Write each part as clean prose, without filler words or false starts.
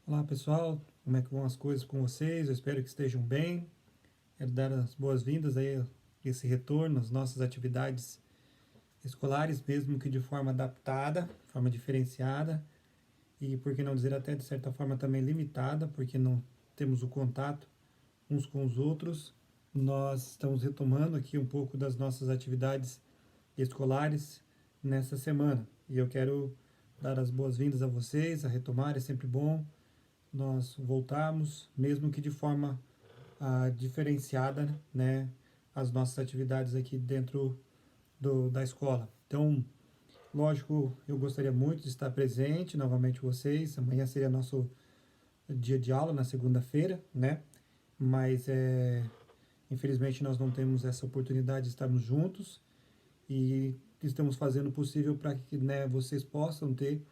Olá pessoal, como é que vão as coisas com vocês? Eu espero que estejam bem. Quero dar as boas-vindas aí a esse retorno às nossas atividades escolares, mesmo que de forma adaptada, forma diferenciada e, por que não dizer, até de certa forma também limitada, porque não temos o contato uns com os outros. Nós estamos retomando aqui um pouco das nossas atividades escolares nessa semana e eu quero dar as boas-vindas a vocês, a retomar, é sempre bom nós voltarmos, mesmo que de forma diferenciada, né, as nossas atividades aqui dentro da escola. Então, lógico, eu gostaria muito de estar presente novamente com vocês. Amanhã seria nosso dia de aula, na segunda-feira, né? Mas, infelizmente, nós não temos essa oportunidade de estarmos juntos e estamos fazendo o possível para que, né, vocês possam ter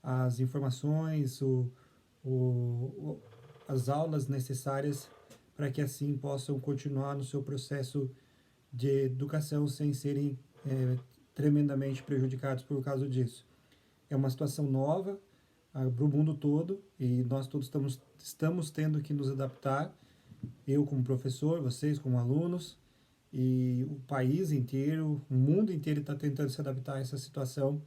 as informações, o, as aulas necessárias para que assim possam continuar no seu processo de educação sem serem tremendamente prejudicados por causa disso. É uma situação nova para o mundo todo e nós todos estamos tendo que nos adaptar. Eu como professor, vocês como alunos e o país inteiro, o mundo inteiro está tentando se adaptar a essa situação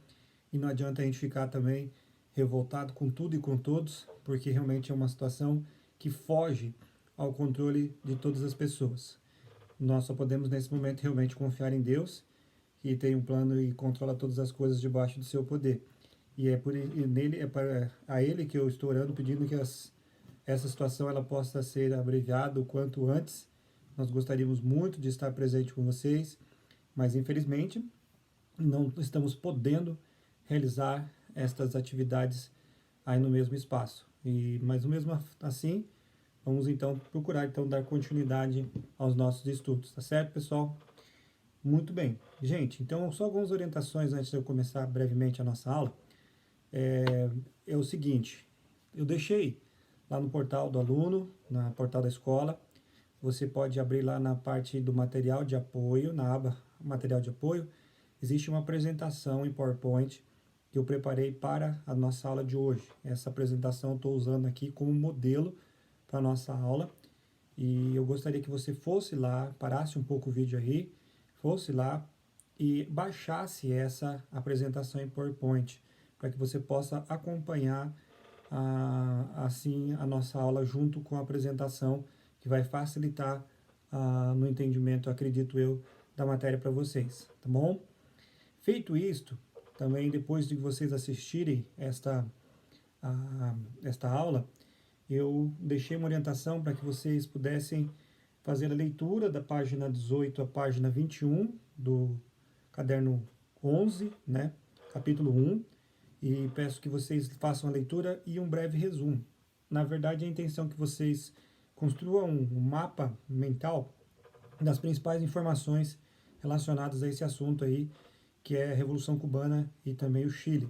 e não adianta a gente ficar também revoltado com tudo e com todos, porque realmente é uma situação que foge ao controle de todas as pessoas. Nós só podemos nesse momento realmente confiar em Deus, que tem um plano e controla todas as coisas debaixo do seu poder. E é por e nele é para a ele que eu estou orando, pedindo que essa situação ela possa ser abreviada o quanto antes. Nós gostaríamos muito de estar presente com vocês, mas infelizmente não estamos podendo realizar estas atividades aí no mesmo espaço. Mas mesmo assim, vamos então procurar então dar continuidade aos nossos estudos, tá certo, pessoal? Muito bem. Gente, então só algumas orientações antes de eu começar brevemente a nossa aula. É o seguinte, eu deixei lá no portal do aluno, na portal da escola, você pode abrir lá na parte do material de apoio, na aba material de apoio, existe uma apresentação em PowerPoint que eu preparei para a nossa aula de hoje. Essa apresentação eu estou usando aqui como modelo para a nossa aula e eu gostaria que você fosse lá, parasse um pouco o vídeo aí, fosse lá e baixasse essa apresentação em PowerPoint para que você possa acompanhar assim a nossa aula junto com a apresentação que vai facilitar no entendimento, acredito eu, da matéria para vocês, tá bom? Feito isto, também depois de vocês assistirem esta aula, eu deixei uma orientação para que vocês pudessem fazer a leitura da página 18 à página 21 do caderno 11, né, capítulo 1, e peço que vocês façam a leitura e um breve resumo. Na verdade, a intenção é que vocês construam um mapa mental das principais informações relacionadas a esse assunto aí, que é a Revolução Cubana e também o Chile.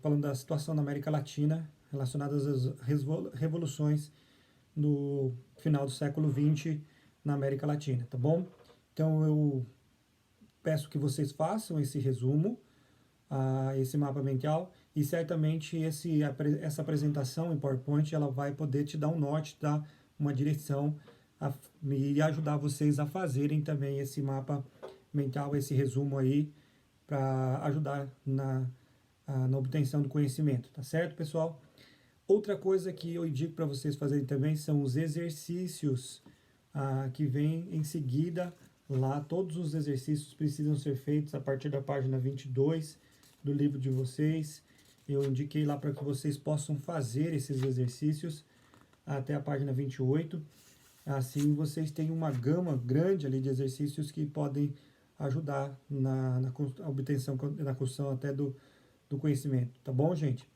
Falando da situação na América Latina, relacionadas às revoluções no final do século XX na América Latina, tá bom? Então eu peço que vocês façam esse resumo, esse mapa mental, e certamente essa apresentação em PowerPoint ela vai poder te dar um norte, dar uma direção e ajudar vocês a fazerem também esse mapa mental, esse resumo aí, para ajudar na obtenção do conhecimento, tá certo, pessoal? Outra coisa que eu indico para vocês fazerem também são os exercícios que vêm em seguida lá. Todos os exercícios precisam ser feitos a partir da página 22 do livro de vocês. Eu indiquei lá para que vocês possam fazer esses exercícios até a página 28. Assim vocês têm uma gama grande ali de exercícios que podem ajudar na obtenção, na construção até do conhecimento. Tá bom, gente?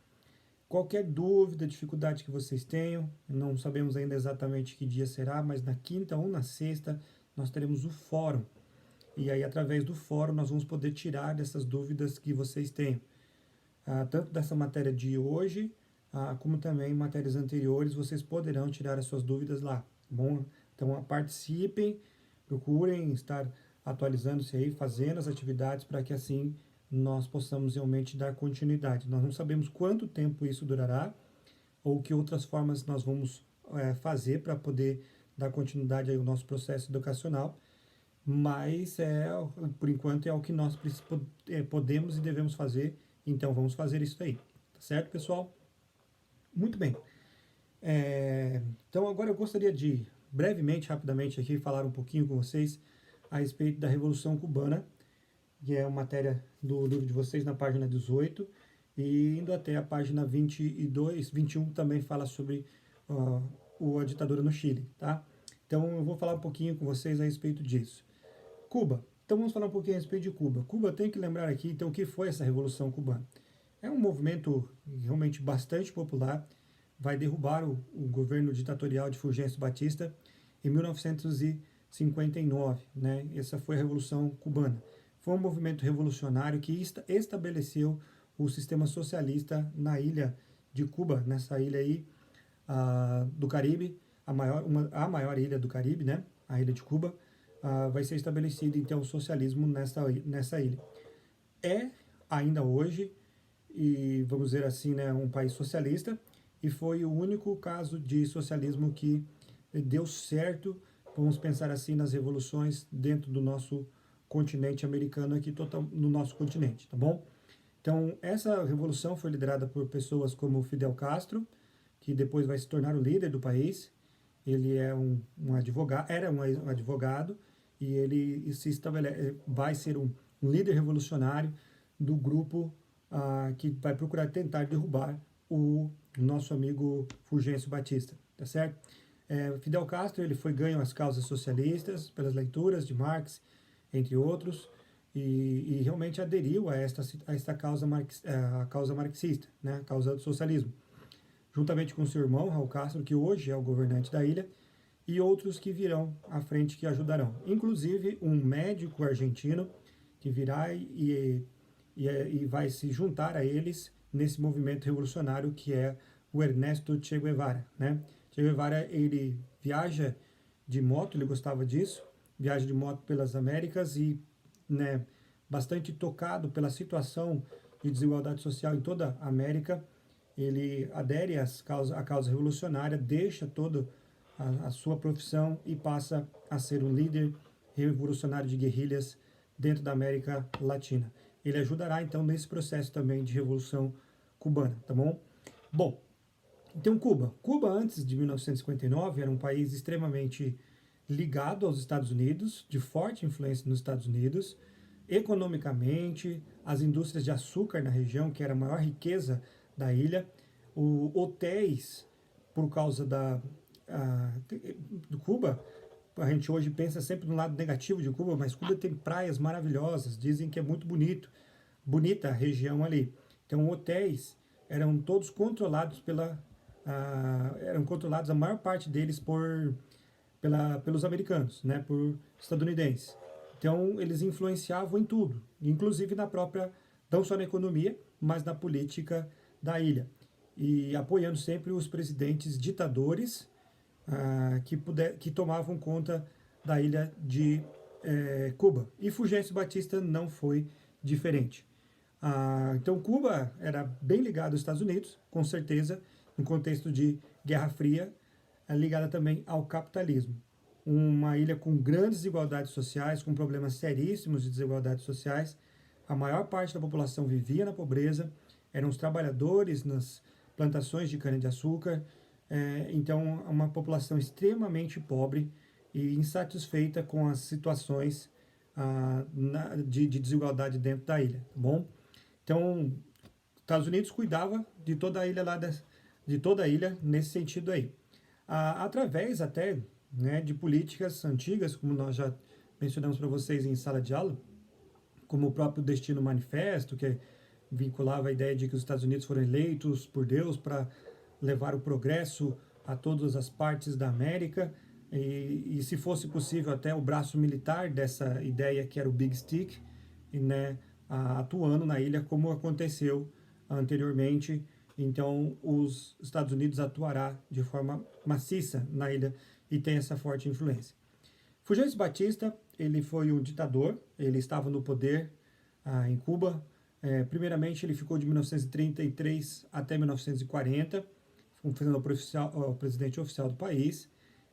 Qualquer dúvida, dificuldade que vocês tenham, não sabemos ainda exatamente que dia será, mas na quinta ou na sexta nós teremos o fórum. E aí, através do fórum, nós vamos poder tirar dessas dúvidas que vocês tenham. Tanto dessa matéria de hoje, como também matérias anteriores, vocês poderão tirar as suas dúvidas lá. Tá bom? Então, participem, procurem estar atualizando-se aí, fazendo as atividades para que assim nós possamos realmente dar continuidade. Nós não sabemos quanto tempo isso durará, ou que outras formas nós vamos fazer para poder dar continuidade ao nosso processo educacional, mas por enquanto é o que nós podemos e devemos fazer, então vamos fazer isso aí, tá certo, pessoal? Muito bem. Então agora eu gostaria de brevemente, rapidamente aqui, falar um pouquinho com vocês a respeito da Revolução Cubana, que é uma matéria do livro de vocês na página 18, e indo até a página 22, 21 também fala sobre a ditadura no Chile, tá? Então eu vou falar um pouquinho com vocês a respeito disso. Cuba. Então vamos falar um pouquinho a respeito de Cuba. Cuba, tem que lembrar aqui então o que foi essa Revolução Cubana. É um movimento realmente bastante popular, vai derrubar o governo ditatorial de Fulgêncio Batista em 1959, né? Essa foi a Revolução Cubana. Foi um movimento revolucionário que estabeleceu o sistema socialista na ilha de Cuba, nessa ilha aí do Caribe, a maior ilha do Caribe, né? A ilha de Cuba, vai ser estabelecido então o socialismo nessa ilha. É ainda hoje, e vamos dizer assim, né, um país socialista, e foi o único caso de socialismo que deu certo, vamos pensar assim, nas revoluções dentro do nosso continente americano, aqui no nosso continente, tá bom? Então, essa revolução foi liderada por pessoas como Fidel Castro, que depois vai se tornar o líder do país. Ele é um advogado, era um advogado, e ele vai ser um líder revolucionário do grupo que vai procurar tentar derrubar o nosso amigo Fulgêncio Batista, tá certo? Fidel Castro ele foi ganho às causas socialistas pelas leituras de Marx, entre outros, e realmente aderiu a esta causa, a causa marxista, né, a causa do socialismo, juntamente com seu irmão, Raul Castro, que hoje é o governante da ilha, e outros que virão à frente que ajudarão. Inclusive um médico argentino que virá e vai se juntar a eles nesse movimento revolucionário que é o Ernesto Che Guevara, né? Che Guevara, ele viaja de moto, ele gostava disso, viaja de moto pelas Américas e, né, bastante tocado pela situação de desigualdade social em toda a América, ele adere à causa revolucionária, deixa toda a sua profissão e passa a ser um líder revolucionário de guerrilhas dentro da América Latina. Ele ajudará então nesse processo também de revolução cubana, tá bom? Bom, então Cuba antes de 1959 era um país extremamente ligado aos Estados Unidos, de forte influência nos Estados Unidos, economicamente, as indústrias de açúcar na região, que era a maior riqueza da ilha, hotéis, por causa do Cuba, a gente hoje pensa sempre no lado negativo de Cuba, mas Cuba tem praias maravilhosas, dizem que é muito bonita a região ali. Então, hotéis eram todos controlados a maior parte deles pelos americanos, né, por estadunidenses. Então, eles influenciavam em tudo, inclusive na própria, não só na economia, mas na política da ilha. E apoiando sempre os presidentes ditadores que tomavam conta da ilha de Cuba. E Fulgêncio Batista não foi diferente. Então, Cuba era bem ligado aos Estados Unidos, com certeza, no contexto de Guerra Fria, ligada também ao capitalismo. Uma ilha com grandes desigualdades sociais, com problemas seríssimos de desigualdades sociais. A maior parte da população vivia na pobreza, eram os trabalhadores nas plantações de cana-de-açúcar. Então, uma população extremamente pobre e insatisfeita com as situações de desigualdade dentro da ilha, tá bom? Então, Estados Unidos cuidava de toda a ilha de toda a ilha nesse sentido aí, através até, né, de políticas antigas, como nós já mencionamos para vocês em sala de aula, como o próprio Destino Manifesto, que vinculava a ideia de que os Estados Unidos foram eleitos por Deus para levar o progresso a todas as partes da América, e se fosse possível até o braço militar dessa ideia que era o Big Stick, né, atuando na ilha como aconteceu anteriormente. Então os Estados Unidos atuará de forma maciça na ilha e tem essa forte influência. Fulgêncio Batista, ele foi um ditador, ele estava no poder em Cuba. Primeiramente ele ficou de 1933 até 1940, sendo o presidente oficial do país.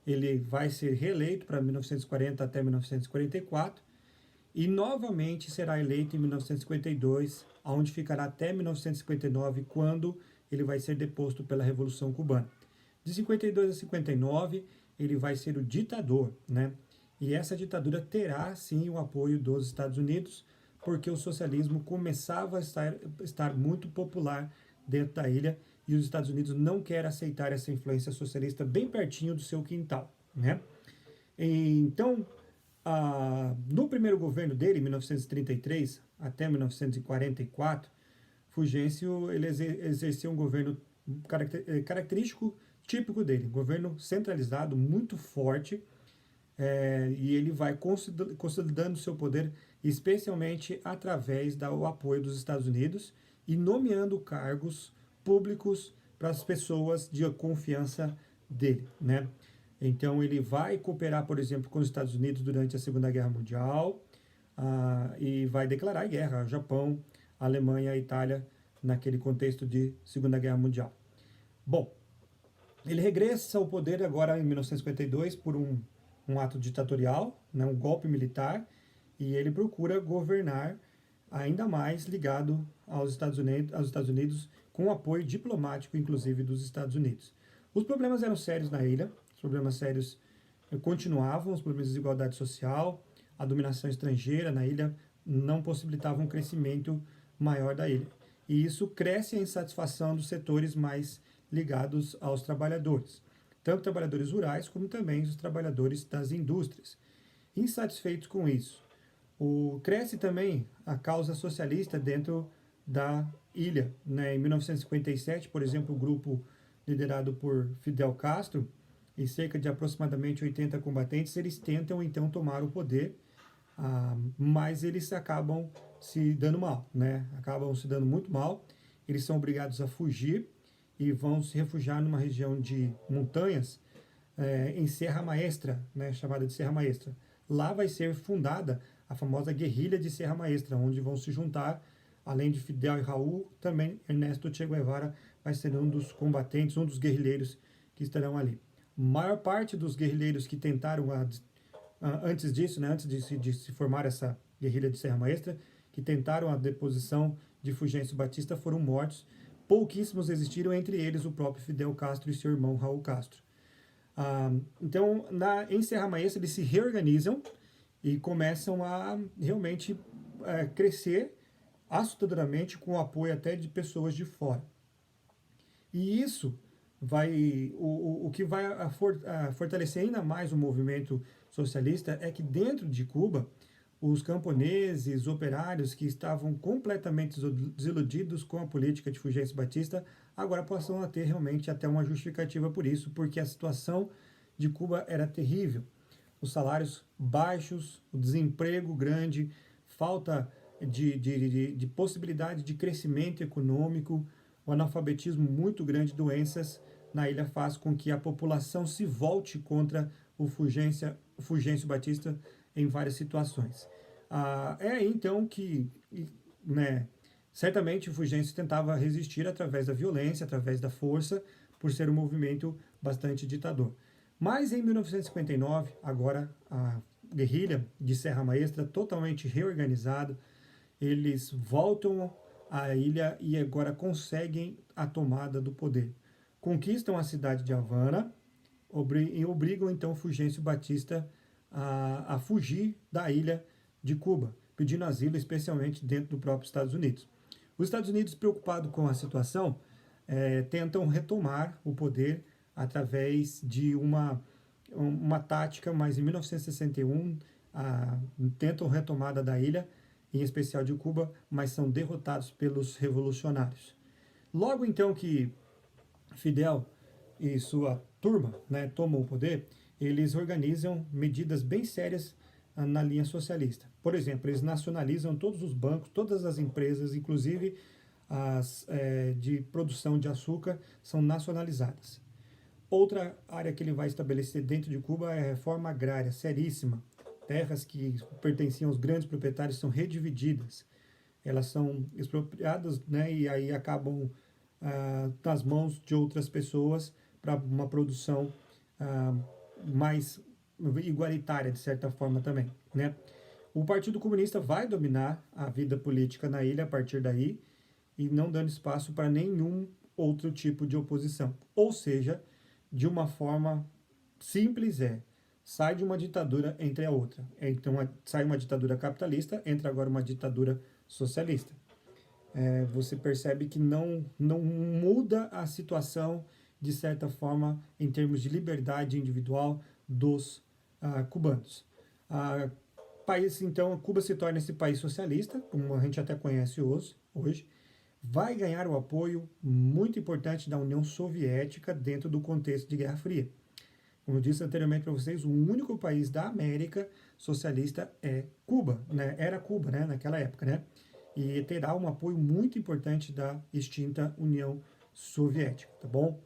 Ele vai ser reeleito para 1940 até 1944 e novamente será eleito em 1952, onde ficará até 1959, quando ele vai ser deposto pela Revolução Cubana. De 52 a 59, ele vai ser o ditador, né? E essa ditadura terá, sim, o apoio dos Estados Unidos, porque o socialismo começava a estar muito popular dentro da ilha e os Estados Unidos não querem aceitar essa influência socialista bem pertinho do seu quintal, né? Então, no primeiro governo dele, 1933 até 1944, Fulgêncio ele exerceu um governo característico, típico dele, um governo centralizado, muito forte, e ele vai consolidando seu poder, especialmente através do apoio dos Estados Unidos e nomeando cargos públicos para as pessoas de confiança dele, né? Então ele vai cooperar, por exemplo, com os Estados Unidos durante a Segunda Guerra Mundial, e vai declarar guerra ao Japão, à Alemanha, à Itália, naquele contexto de Segunda Guerra Mundial. Bom, ele regressa ao poder agora em 1952 por um ato ditatorial, né, um golpe militar, e ele procura governar ainda mais ligado aos Estados Unidos, com apoio diplomático, inclusive, dos Estados Unidos. Os problemas eram sérios na ilha, os problemas sérios continuavam, os problemas de desigualdade social, a dominação estrangeira na ilha não possibilitavam um crescimento maior da ilha. E isso cresce a insatisfação dos setores mais ligados aos trabalhadores, tanto trabalhadores rurais como também os trabalhadores das indústrias. Insatisfeitos com isso, cresce também a causa socialista dentro da ilha, né? Em 1957, por exemplo, o grupo liderado por Fidel Castro e cerca de aproximadamente 80 combatentes, eles tentam então tomar o poder, mas eles acabam se dando mal, né? Acabam se dando muito mal. Eles são obrigados a fugir e vão se refugiar numa região de montanhas, em Serra Maestra, né? Chamada de Serra Maestra. Lá vai ser fundada a famosa guerrilha de Serra Maestra, onde vão se juntar, além de Fidel e Raul, também Ernesto Che Guevara vai ser um dos combatentes, um dos guerrilheiros que estarão ali. A maior parte dos guerrilheiros que tentaram, antes disso, né, antes de se formar essa guerrilha de Serra Maestra, que tentaram a deposição de Fulgêncio Batista, foram mortos. Pouquíssimos existiram, entre eles o próprio Fidel Castro e seu irmão Raul Castro. Então, em Serra Maestra, eles se reorganizam e começam a realmente crescer assustadoramente, com o apoio até de pessoas de fora. E isso vai, o que vai fortalecer ainda mais o movimento socialista é que dentro de Cuba, os camponeses, operários que estavam completamente desiludidos com a política de Fulgêncio Batista, agora passam a ter realmente até uma justificativa por isso, porque a situação de Cuba era terrível. Os salários baixos, o desemprego grande, falta de possibilidade de crescimento econômico, o analfabetismo muito grande, doenças na ilha faz com que a população se volte contra o Fulgêncio Batista em várias situações. É aí então que, né, certamente o Fulgêncio tentava resistir através da violência, através da força, por ser um movimento bastante ditador. Mas em 1959, agora a guerrilha de Serra Maestra, totalmente reorganizada, eles voltam à ilha e agora conseguem a tomada do poder. Conquistam a cidade de Havana e obrigam então Fulgêncio Batista a fugir da ilha de Cuba, pedindo asilo especialmente dentro do próprio Estados Unidos. Os Estados Unidos, preocupados com a situação, tentam retomar o poder através de uma tática, mas em 1961 tentam retomada da ilha, em especial de Cuba, mas são derrotados pelos revolucionários. Logo então que Fidel e sua turma, né, tomam o poder, eles organizam medidas bem sérias na linha socialista. Por exemplo, eles nacionalizam todos os bancos, todas as empresas, inclusive as de produção de açúcar, são nacionalizadas. Outra área que ele vai estabelecer dentro de Cuba é a reforma agrária, seríssima. Terras que pertenciam aos grandes proprietários são redivididas. Elas são expropriadas, né, e aí acabam nas mãos de outras pessoas para uma produção ah, mais igualitária, de certa forma também, né? O Partido Comunista vai dominar a vida política na ilha a partir daí e não dando espaço para nenhum outro tipo de oposição. Ou seja, de uma forma simples sai de uma ditadura, entre a outra. Então sai uma ditadura capitalista, entra agora uma ditadura socialista. Você percebe que não muda a situação, de certa forma, em termos de liberdade individual dos cubanos. País, então, Cuba se torna esse país socialista, como a gente até conhece hoje, vai ganhar o apoio muito importante da União Soviética dentro do contexto de Guerra Fria. Como eu disse anteriormente para vocês, o único país da América socialista é Cuba, né? Era Cuba, né? Naquela época, né? E terá um apoio muito importante da extinta União Soviética, tá bom?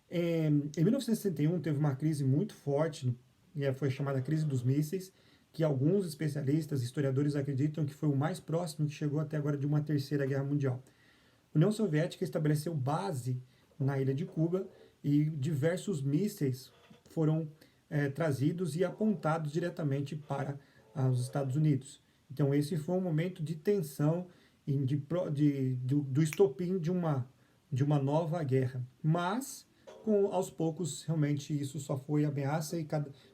Em 1961 teve uma crise muito forte, e foi chamada crise dos mísseis, que alguns especialistas, historiadores acreditam que foi o mais próximo que chegou até agora de uma terceira guerra mundial. A União Soviética estabeleceu base na ilha de Cuba e diversos mísseis foram trazidos e apontados diretamente para os Estados Unidos. Então esse foi um momento de tensão e do estopim de uma nova guerra. Mas aos poucos realmente isso só foi ameaça e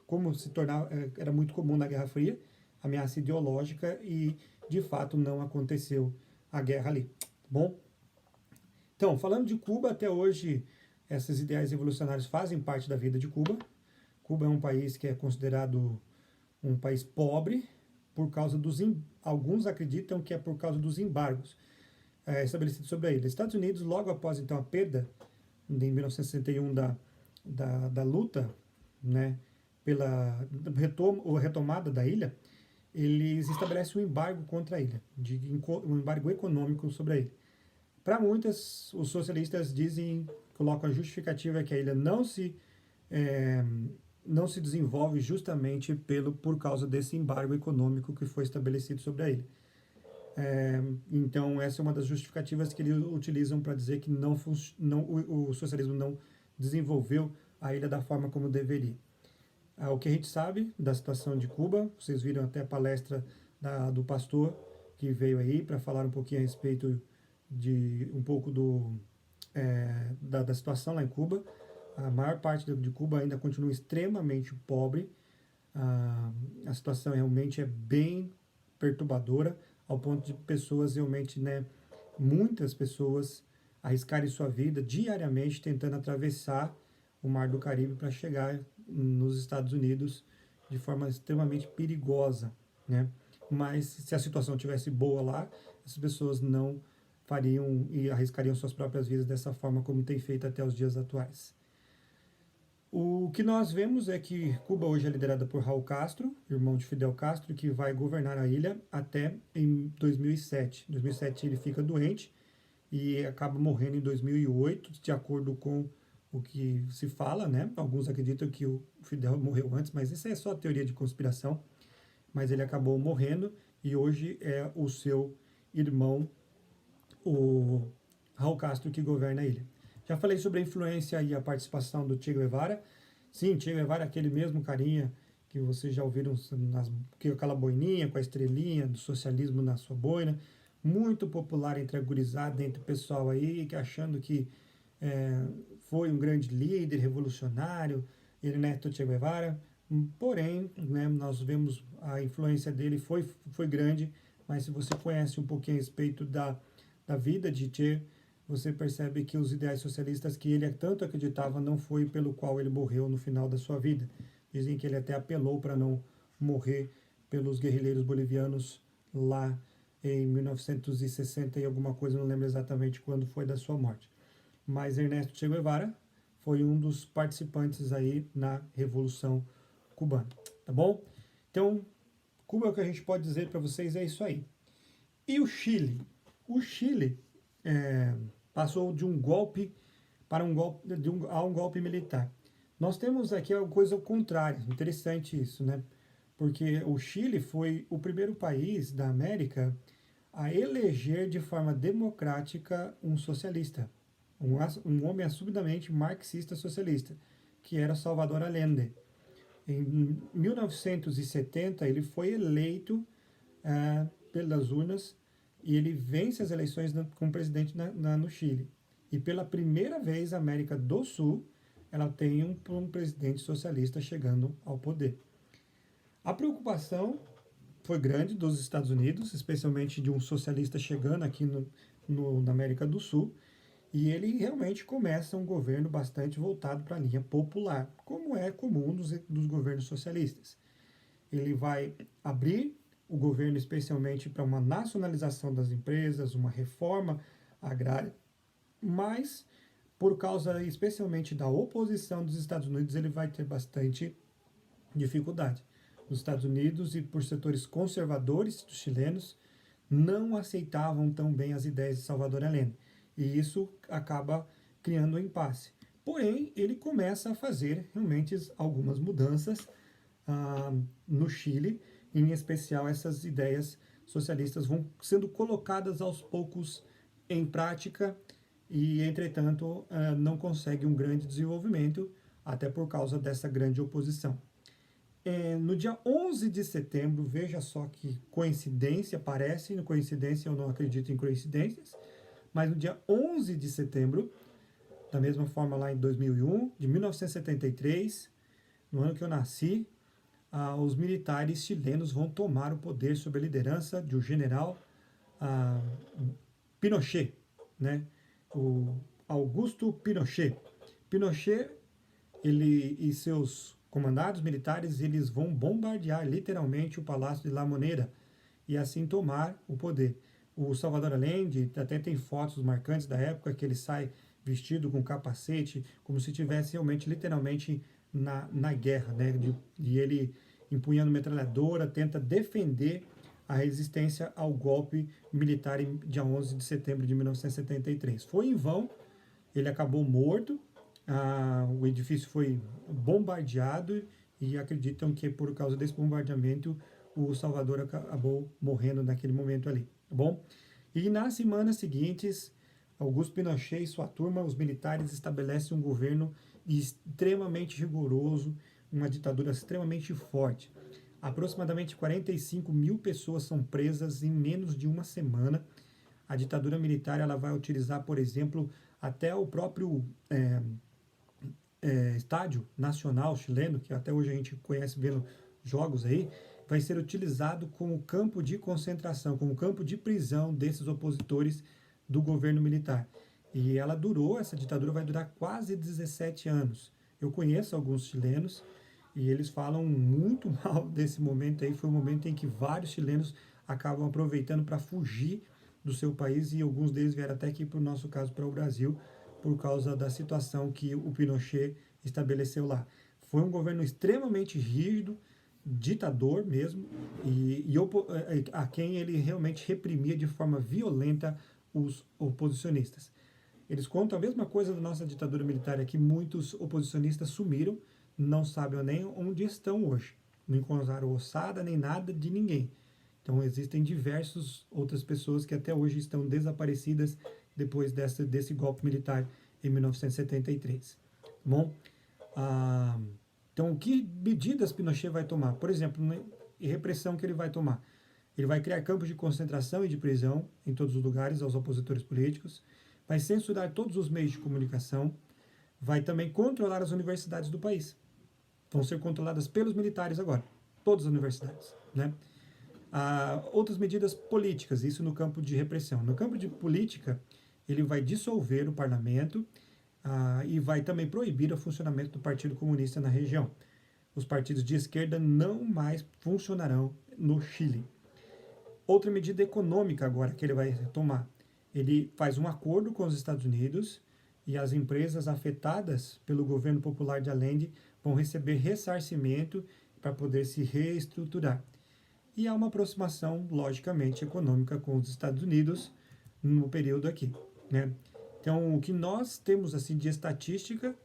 como se tornava era muito comum na Guerra Fria, ameaça ideológica e de fato não aconteceu a guerra ali, tá bom? Então, falando de Cuba, até hoje, esses ideais revolucionários fazem parte da vida de Cuba. Cuba é um país que é considerado um país pobre por causa alguns acreditam que é por causa dos embargos estabelecidos sobre a ilha. Estados Unidos, logo após então a perda em 1961 da luta, né, pela retomada da ilha, eles estabelecem um embargo contra a ilha, um embargo econômico sobre a ilha. Para muitas, os socialistas colocam a justificativa que a ilha não se desenvolve justamente por causa desse embargo econômico que foi estabelecido sobre a ilha. Então, essa é uma das justificativas que eles utilizam para dizer que o socialismo não desenvolveu a ilha da forma como deveria. O que a gente sabe da situação de Cuba, vocês viram até a palestra do pastor que veio aí para falar um pouquinho a respeito de um pouco da situação lá em Cuba. A maior parte de Cuba ainda continua extremamente pobre. A situação realmente é bem perturbadora, ao ponto de pessoas realmente, né, muitas pessoas arriscarem sua vida diariamente tentando atravessar o Mar do Caribe para chegar nos Estados Unidos de forma extremamente perigosa, né? Mas se a situação tivesse boa lá, essas pessoas não fariam e arriscariam suas próprias vidas dessa forma como tem feito até os dias atuais. O que nós vemos é que Cuba hoje é liderada por Raul Castro, irmão de Fidel Castro, que vai governar a ilha até em 2007. Em 2007 ele fica doente e acaba morrendo em 2008, de acordo com o que se fala, né? Alguns acreditam que o Fidel morreu antes, mas isso é só teoria de conspiração. Mas ele acabou morrendo e hoje é o seu irmão, o Raul Castro, que governa a ilha. Já falei sobre a influência e a participação do Che Guevara. Sim, Che Guevara é aquele mesmo carinha que vocês já ouviram, que aquela boininha com a estrelinha do socialismo na sua boina, muito popular entre a gurizada, entre o pessoal aí, que achando que foi um grande líder revolucionário, ele neto Che Guevara. Porém, né, nós vemos a influência dele foi grande, mas se você conhece um pouquinho a respeito da vida de Che, você percebe que os ideais socialistas que ele tanto acreditava não foi pelo qual ele morreu no final da sua vida. Dizem que ele até apelou para não morrer pelos guerrilheiros bolivianos lá em 1960 e alguma coisa, não lembro exatamente quando foi da sua morte. Mas Ernesto Che Guevara foi um dos participantes aí na Revolução Cubana, tá bom? Então, Cuba, o que a gente pode dizer para vocês é isso aí. E o Chile? O Chile passou de um golpe para a um golpe militar. Nós temos aqui uma coisa ao contrário, interessante isso, né? Porque o Chile foi o primeiro país da América a eleger de forma democrática um socialista. um homem assumidamente marxista-socialista, que era Salvador Allende. Em 1970, ele foi eleito pelas urnas e ele vence as eleições como presidente no Chile. E pela primeira vez, a América do Sul ela tem um presidente socialista chegando ao poder. A preocupação foi grande dos Estados Unidos, especialmente de um socialista chegando aqui na América do Sul, e ele realmente começa um governo bastante voltado para a linha popular, como é comum dos governos socialistas. Ele vai abrir o governo especialmente para uma nacionalização das empresas, uma reforma agrária, mas por causa especialmente da oposição dos Estados Unidos, ele vai ter bastante dificuldade. Os Estados Unidos e por setores conservadores dos chilenos não aceitavam tão bem as ideias de Salvador Allende. E isso acaba criando um impasse. Porém, ele começa a fazer realmente algumas mudanças no Chile, em especial essas ideias socialistas vão sendo colocadas aos poucos em prática e, entretanto, não consegue um grande desenvolvimento, até por causa dessa grande oposição. No dia 11 de setembro, veja só que coincidência, parece coincidência, eu não acredito em coincidências, mas no dia 11 de setembro, da mesma forma lá em 2001, de 1973, no ano que eu nasci, os militares chilenos vão tomar o poder sob a liderança de um general Pinochet, né? O Augusto Pinochet. Pinochet, ele e seus comandados militares, eles vão bombardear literalmente o Palácio de La Moneda e assim tomar o poder. O Salvador Allende até tem fotos marcantes da época que ele sai vestido com capacete, como se estivesse realmente, literalmente, na guerra, né? E ele, empunhando metralhadora, tenta defender a resistência ao golpe militar em dia 11 de setembro de 1973. Foi em vão, ele acabou morto, o edifício foi bombardeado e acreditam que por causa desse bombardeamento o Salvador acabou morrendo naquele momento ali, tá bom? E nas semanas seguintes, Augusto Pinochet e sua turma, os militares estabelecem um governo extremamente rigoroso, uma ditadura extremamente forte. Aproximadamente 45 mil pessoas são presas em menos de uma semana. A ditadura militar ela vai utilizar, por exemplo, até o próprio estádio nacional chileno, que até hoje a gente conhece vendo jogos aí, vai ser utilizado como campo de concentração, como campo de prisão desses opositores do governo militar. E essa ditadura vai durar quase 17 anos. Eu conheço alguns chilenos e eles falam muito mal desse momento aí. Foi um momento em que vários chilenos acabam aproveitando para fugir do seu país e alguns deles vieram até aqui, para o nosso caso, para o Brasil, por causa da situação que o Pinochet estabeleceu lá. Foi um governo extremamente rígido, ditador mesmo, e a quem ele realmente reprimia de forma violenta os oposicionistas. Eles contam a mesma coisa da nossa ditadura militar aqui, muitos oposicionistas sumiram, não sabem nem onde estão hoje. Não encontraram ossada nem nada de ninguém. Então existem diversas outras pessoas que até hoje estão desaparecidas depois desse golpe militar em 1973. Bom, então que medidas Pinochet vai tomar? Por exemplo, repressão que ele vai tomar. Ele vai criar campos de concentração e de prisão em todos os lugares aos opositores políticos, vai censurar todos os meios de comunicação, vai também controlar as universidades do país. Vão ser controladas pelos militares agora, todas as universidades, né? Outras medidas políticas, isso no campo de repressão. No campo de política, ele vai dissolver o parlamento e vai também proibir o funcionamento do Partido Comunista na região. Os partidos de esquerda não mais funcionarão no Chile. Outra medida econômica agora que ele vai tomar. Ele faz um acordo com os Estados Unidos e as empresas afetadas pelo governo popular de Allende vão receber ressarcimento para poder se reestruturar. E há uma aproximação, logicamente, econômica com os Estados Unidos no período aqui, né? Então, o que nós temos assim de estatística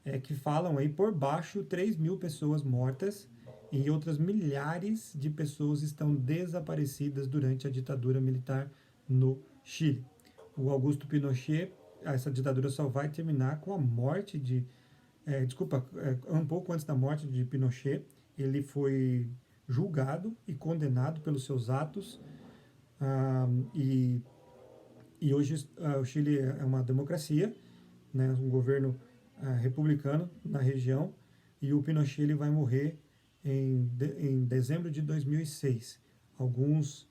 é que falam aí por baixo 3 mil pessoas mortas e outras milhares de pessoas estão desaparecidas durante a ditadura militar no Chile. O Augusto Pinochet essa ditadura só vai terminar com a morte de... um pouco antes da morte de Pinochet, ele foi julgado e condenado pelos seus atos, ah, e, e hoje o Chile é uma democracia, né, um governo republicano na região, e o Pinochet ele vai morrer em dezembro de 2006. Alguns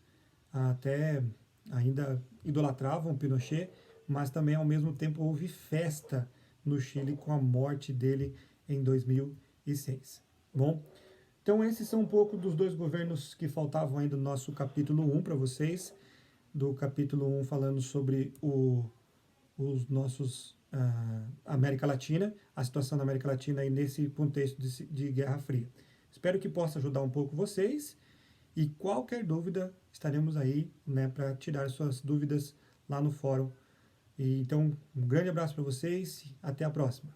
até ainda idolatravam o Pinochet, mas também ao mesmo tempo houve festa no Chile com a morte dele em 2006. Bom, então esses são um pouco dos dois governos que faltavam ainda no nosso capítulo 1 para vocês, do capítulo 1 falando sobre os nossos América Latina, a situação da América Latina aí nesse contexto de Guerra Fria. Espero que possa ajudar um pouco vocês, e qualquer dúvida estaremos aí, né, para tirar suas dúvidas lá no fórum. E então, um grande abraço para vocês, até a próxima.